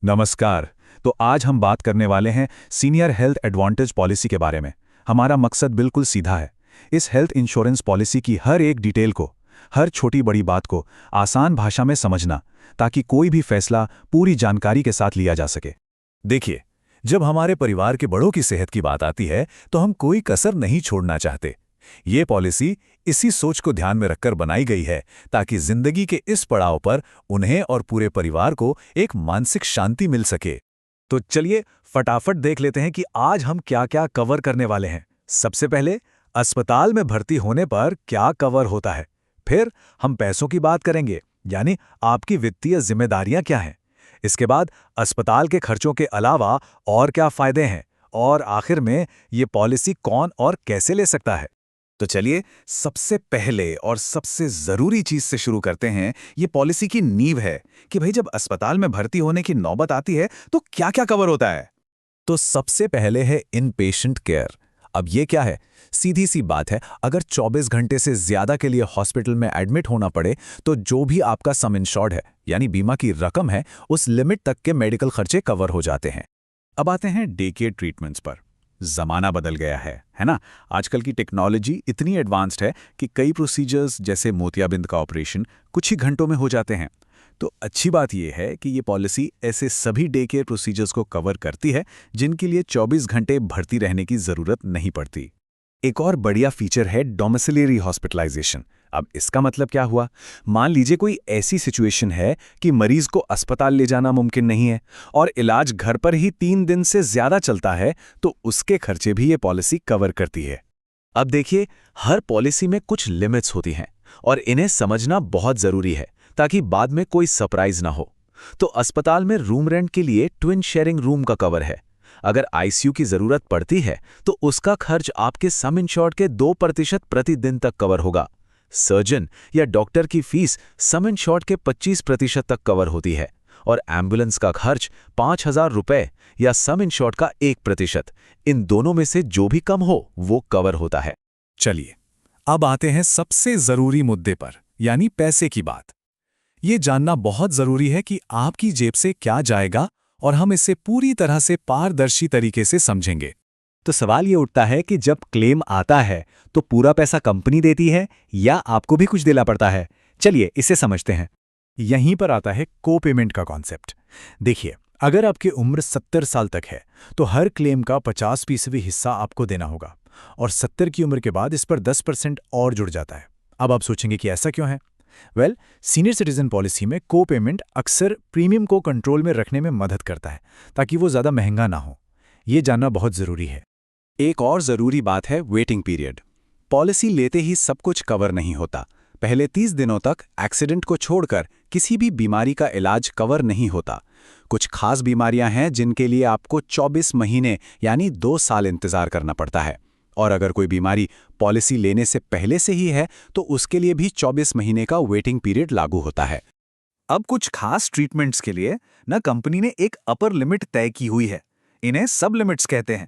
नमस्कार। तो आज हम बात करने वाले हैं सीनियर हेल्थ एडवांटेज पॉलिसी के बारे में। हमारा मकसद बिल्कुल सीधा है। इस हेल्थ इंश्योरेंस पॉलिसी की हर एक डिटेल को, हर छोटी बड़ी बात को आसान भाषा में समझना, ताकि कोई भी फैसला पूरी जानकारी के साथ लिया जा सके। देखिए, जब हमारे परिवार के बड़ों की सेहत की बात आती है तो हम कोई कसर नहीं छोड़ना चाहते। ये पॉलिसी इसी सोच को ध्यान में रखकर बनाई गई है ताकि जिंदगी के इस पड़ाव पर उन्हें और पूरे परिवार को एक मानसिक शांति मिल सके। तो चलिए फटाफट देख लेते हैं कि आज हम क्या क्या कवर करने वाले हैं। सबसे पहले, अस्पताल में भर्ती होने पर क्या कवर होता है। फिर हम पैसों की बात करेंगे, यानी आपकी वित्तीय जिम्मेदारियां क्या हैं। इसके बाद अस्पताल के खर्चों के अलावा और क्या फायदे हैं, और आखिर में ये पॉलिसी कौन और कैसे ले सकता है। तो चलिए सबसे पहले और सबसे जरूरी चीज से शुरू करते हैं। ये पॉलिसी की नींव है कि भाई जब अस्पताल में भर्ती होने की नौबत आती है तो क्या क्या कवर होता है। तो सबसे पहले है इन पेशेंट केयर। अब ये क्या है? सीधी सी बात है, अगर 24 घंटे से ज्यादा के लिए हॉस्पिटल में एडमिट होना पड़े तो जो भी आपका सम इंश्योर्ड है, यानी बीमा की रकम है, उस लिमिट तक के मेडिकल खर्चे कवर हो जाते हैं। अब आते हैं डे केयर ट्रीटमेंट्स पर। जमाना बदल गया है ना। आजकल की टेक्नोलॉजी इतनी एडवांस्ड है कि कई प्रोसीजर्स जैसे मोतियाबिंद का ऑपरेशन कुछ ही घंटों में हो जाते हैं। तो अच्छी बात यह है कि ये पॉलिसी ऐसे सभी डे केयर प्रोसीजर्स को कवर करती है जिनके लिए 24 घंटे भर्ती रहने की जरूरत नहीं पड़ती। एक और बढ़िया फीचर है डोमिसिलियरी हॉस्पिटलाइजेशन। अब इसका मतलब क्या हुआ? मान लीजिए कोई ऐसी सिचुएशन है कि मरीज को अस्पताल ले जाना मुमकिन नहीं है और इलाज घर पर ही 3 दिन से ज्यादा चलता है, तो उसके खर्चे भी ये पॉलिसी कवर करती है। अब देखिए, हर पॉलिसी में कुछ लिमिट्स होती हैं और इन्हें समझना बहुत जरूरी है ताकि बाद में कोई सरप्राइज ना हो। तो अस्पताल में रूम रेंट के लिए ट्विन शेयरिंग रूम का कवर है। अगर आईसीयू की जरूरत पड़ती है तो उसका खर्च आपके सम इंश्योर्ड के 2% प्रतिदिन तक कवर होगा। सर्जन या डॉक्टर की फीस सम इंश्योर्ड के 25% तक कवर होती है और एम्बुलेंस का खर्च 5,000 रुपए या सम इंश्योर्ड का 1%, इन दोनों में से जो भी कम हो वो कवर होता है। चलिए अब आते हैं सबसे जरूरी मुद्दे पर, यानी पैसे की बात। ये जानना बहुत जरूरी है कि आपकी जेब से क्या जाएगा और हम इसे पूरी तरह से पारदर्शी तरीके से समझेंगे। तो सवाल ये उठता है कि जब क्लेम आता है तो पूरा पैसा कंपनी देती है या आपको भी कुछ देना पड़ता है। चलिए इसे समझते हैं। यहीं पर आता है को पेमेंट का कॉन्सेप्ट। देखिए, अगर आपकी उम्र 70 साल तक है तो हर क्लेम का 50% हिस्सा आपको देना होगा और 70 की उम्र के बाद इस पर 10% और जुड़ जाता है। अब आप सोचेंगे कि ऐसा क्यों है? सीनियर सिटीजन पॉलिसी में को पेमेंट अक्सर प्रीमियम को कंट्रोल में रखने में मदद करता है ताकि वो ज़्यादा महंगा ना हो। ये जानना बहुत ज़रूरी है। एक और ज़रूरी बात है वेटिंग पीरियड। पॉलिसी लेते ही सब कुछ कवर नहीं होता। पहले 30 दिनों तक एक्सीडेंट को छोड़कर किसी भी बीमारी का इलाज कवर नहीं होता। कुछ खास बीमारियां हैं जिनके लिए आपको 24 महीने यानी 2 साल इंतजार करना पड़ता है, और अगर कोई बीमारी पॉलिसी लेने से पहले से ही है तो उसके लिए भी 24 महीने का वेटिंग पीरियड लागू होता है। अब कुछ खास ट्रीटमेंट्स के लिए न कंपनी ने एक अपर लिमिट तय की हुई है। इन्हें सब लिमिट्स कहते हैं।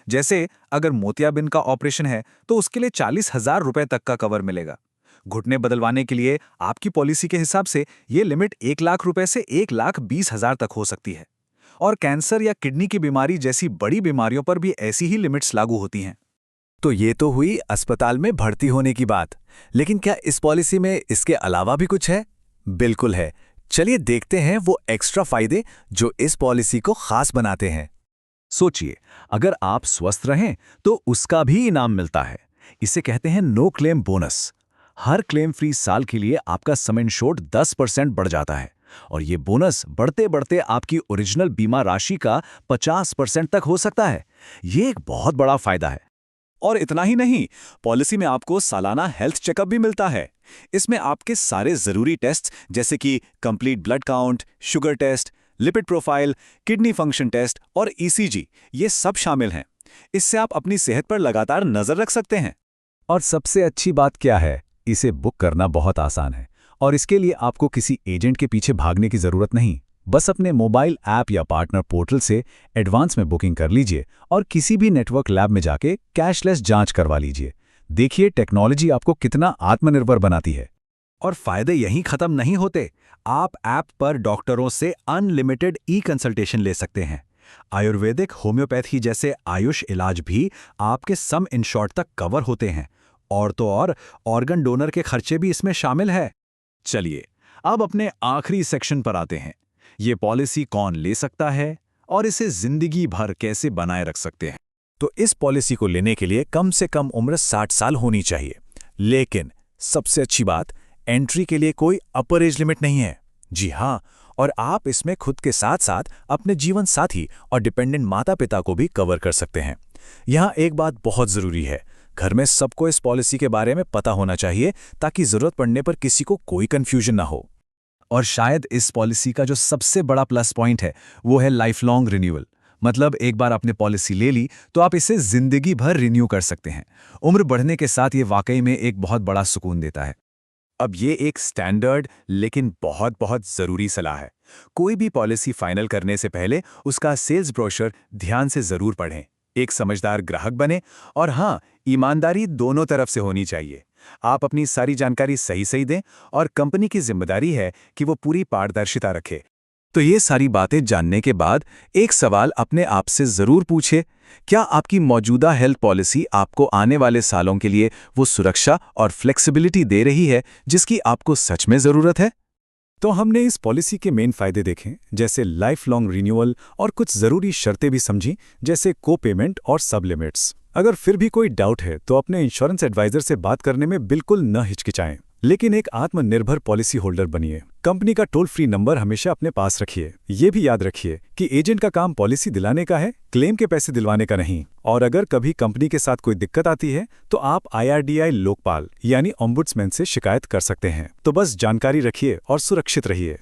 जैसे अगर मोतियाबिंद का ऑपरेशन है तो उसके लिए 40,000 रुपए तक का कवर मिलेगा। घुटने बदलवाने के लिए आपकी पॉलिसी के हिसाब से ये लिमिट 1 लाख रुपए से 1,20,000 तक हो सकती है। और कैंसर या किडनी की बीमारी जैसी बड़ी बीमारियों पर भी ऐसी ही लिमिट्स लागू होती हैं। तो ये तो हुई अस्पताल में भर्ती होने की बात, लेकिन क्या इस पॉलिसी में इसके अलावा भी कुछ है? बिल्कुल है। चलिए देखते हैं वो एक्स्ट्रा फायदे जो इस पॉलिसी को खास बनाते हैं। सोचिए, अगर आप स्वस्थ रहें तो उसका भी इनाम मिलता है। इसे कहते हैं नो क्लेम बोनस। हर क्लेम फ्री साल के लिए आपका सम इंश्योर्ड 10% बढ़ जाता है और ये बोनस बढ़ते बढ़ते आपकी ओरिजिनल बीमा राशि का 50% तक हो सकता है। ये एक बहुत बड़ा फायदा है। और इतना ही नहीं, पॉलिसी में आपको सालाना हेल्थ चेकअप भी मिलता है। इसमें आपके सारे जरूरी टेस्ट जैसे कि complete blood count, sugar test, lipid profile, kidney function test और ईसीजी, ये सब शामिल हैं। इससे आप अपनी सेहत पर लगातार नजर रख सकते हैं। और सबसे अच्छी बात क्या है? इसे बुक करना बहुत आसान है और इसके लिए आपको किसी एजेंट के पीछे भागने की जरूरत नहीं। बस अपने मोबाइल ऐप या पार्टनर पोर्टल से एडवांस में बुकिंग कर लीजिए और किसी भी नेटवर्क लैब में जाके कैशलेस जांच करवा लीजिए। देखिए टेक्नोलॉजी आपको कितना आत्मनिर्भर बनाती है। और फायदे यहीं खत्म नहीं होते। आप ऐप पर डॉक्टरों से अनलिमिटेड ई कंसल्टेशन ले सकते हैं। आयुर्वेदिक, होम्योपैथी जैसे आयुष इलाज भी आपके सम इंश्योर्ड तक कवर होते हैं। और तो और ऑर्गन डोनर के खर्चे भी इसमें शामिल है। चलिए अब अपने आखिरी सेक्शन पर आते हैं। ये पॉलिसी कौन ले सकता है और इसे जिंदगी भर कैसे बनाए रख सकते हैं। तो इस पॉलिसी को लेने के लिए कम से कम उम्र 60 साल होनी चाहिए। लेकिन सबसे अच्छी बात, एंट्री के लिए कोई अपर एज लिमिट नहीं है। जी हाँ, और आप इसमें खुद के साथ साथ अपने जीवन साथी और डिपेंडेंट माता पिता को भी कवर कर सकते हैं। यहाँ एक बात बहुत ज़रूरी है, घर में सबको इस पॉलिसी के बारे में पता होना चाहिए ताकि ज़रूरत पड़ने पर किसी को कोई कन्फ्यूजन ना हो। और शायद इस पॉलिसी का जो सबसे बड़ा प्लस पॉइंट है वो है लाइफ लॉन्ग रिन्यूअल। मतलब एक बार आपने पॉलिसी ले ली तो आप इसे जिंदगी भर रिन्यू कर सकते हैं। उम्र बढ़ने के साथ ये वाकई में एक बहुत बड़ा सुकून देता है। अब ये एक स्टैंडर्ड लेकिन बहुत बहुत ज़रूरी सलाह है। कोई भी पॉलिसी फाइनल करने से पहले उसका सेल्स ब्रोशर ध्यान से ज़रूर पढ़ें। एक समझदार ग्राहक बने और हाँ, ईमानदारी दोनों तरफ से होनी चाहिए। आप अपनी सारी जानकारी सही दें और कंपनी की जिम्मेदारी है कि वो पूरी पारदर्शिता रखे। तो ये सारी बातें जानने के बाद एक सवाल अपने आप से ज़रूर पूछे, क्या आपकी मौजूदा हेल्थ पॉलिसी आपको आने वाले सालों के लिए वो सुरक्षा और फ्लेक्सिबिलिटी दे रही है जिसकी आपको सच में ज़रूरत है? तो हमने इस पॉलिसी के मेन फायदे देखे, जैसे लाइफ लॉन्ग रिन्यूअल, और कुछ ज़रूरी शर्तें भी समझी, जैसे को पेमेंट और सब लिमिट्स। अगर फिर भी कोई डाउट है तो अपने इंश्योरेंस एडवाइजर से बात करने में बिल्कुल न हिचकिचाएं। लेकिन एक आत्मनिर्भर पॉलिसी होल्डर बनिए। कंपनी का टोल फ्री नंबर हमेशा अपने पास रखिए। ये भी याद रखिए कि एजेंट का काम पॉलिसी दिलाने का है, क्लेम के पैसे दिलवाने का नहीं। और अगर कभी कंपनी के साथ कोई दिक्कत आती है तो आप IRDAI लोकपाल यानी ओम्बुड्समैन से शिकायत कर सकते हैं। तो बस जानकारी रखिए और सुरक्षित रहिए।